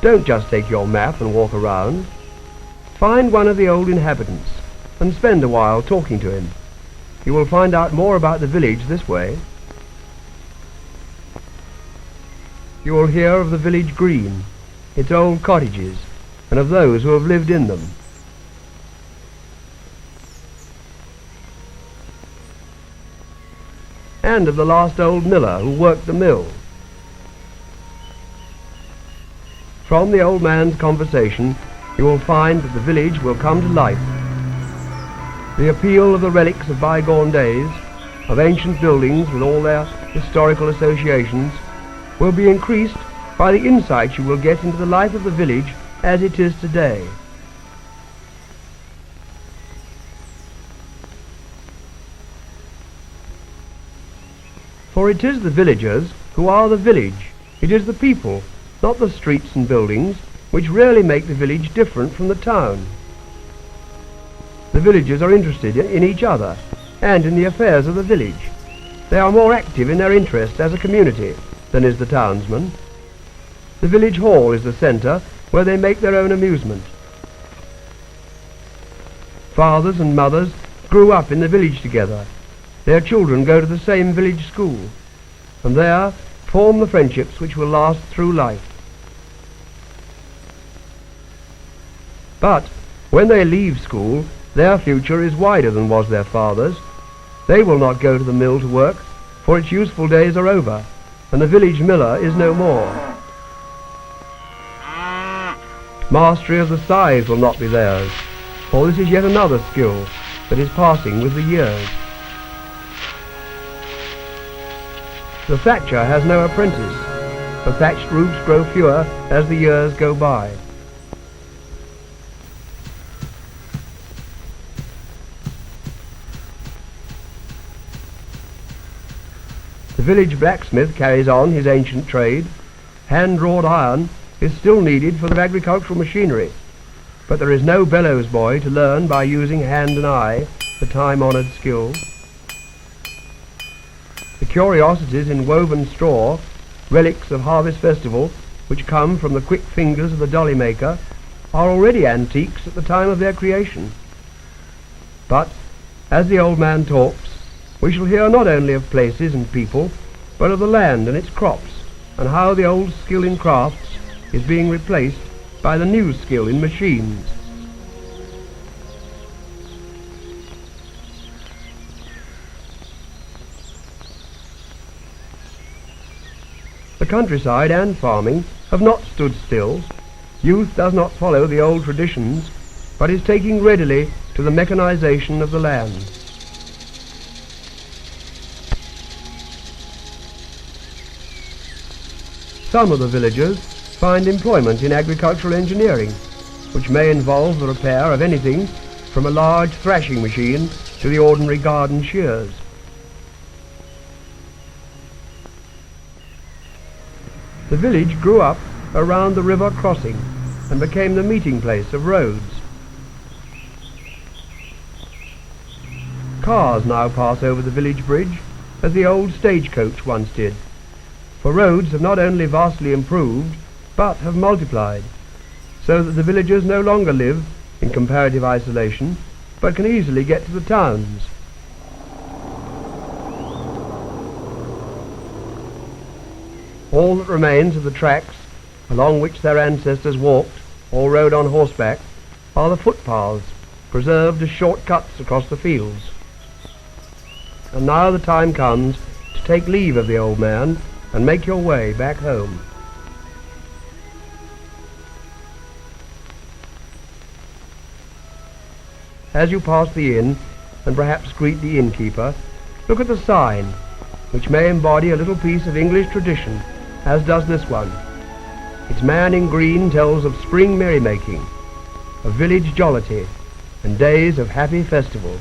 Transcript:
Don't just take your map and walk around. Find one of the old inhabitants and spend a while talking to him. You will find out more about the village this way. You will hear of the village green, its old cottages, and of those who have lived in them. And of the last old miller who worked the mill. From the old man's conversation, you will find that the village will come to life. The appeal of the relics of bygone days, of ancient buildings with all their historical associations, will be increased by the insight you will get into the life of the village as it is today. For it is the villagers who are the village. It is the people, not the streets and buildings, which really make the village different from the town. The villagers are interested in each other and in the affairs of the village. They are more active in their interests as a community than is the townsman. The village hall is the centre where they make their own amusement. Fathers and mothers grew up in the village together. Their children go to the same village school, and there form the friendships which will last through life. But when they leave school, their future is wider than was their father's. They will not go to the mill to work, for its useful days are over, and the village miller is no more. Mastery of the scythe will not be theirs, for this is yet another skill that is passing with the years. The thatcher has no apprentice. The thatched roofs grow fewer as the years go by. The village blacksmith carries on his ancient trade. Hand-wrought iron is still needed for the agricultural machinery, but there is no bellows boy to learn by using hand and eye the time-honoured skill. The curiosities in woven straw, relics of harvest festival, which come from the quick fingers of the dolly maker, are already antiques at the time of their creation. But, as the old man talks, we shall hear not only of places and people, but of the land and its crops, and how the old skill in crafts is being replaced by the new skill in machines. The countryside and farming have not stood still. Youth does not follow the old traditions, but is taking readily to the mechanization of the land. Some of the villagers find employment in agricultural engineering, which may involve the repair of anything from a large thrashing machine to the ordinary garden shears. The village grew up around the river crossing and became the meeting place of roads. Cars now pass over the village bridge as the old stagecoach once did, for roads have not only vastly improved but have multiplied, so that the villagers no longer live in comparative isolation but can easily get to the towns. All that remains of the tracks along which their ancestors walked or rode on horseback are the footpaths, preserved as short cuts across the fields. And now the time comes to take leave of the old man and make your way back home. As you pass the inn and perhaps greet the innkeeper, look at the sign, which may embody a little piece of English tradition, as does this one. Its man in green tells of spring merrymaking, of village jollity, and days of happy festival.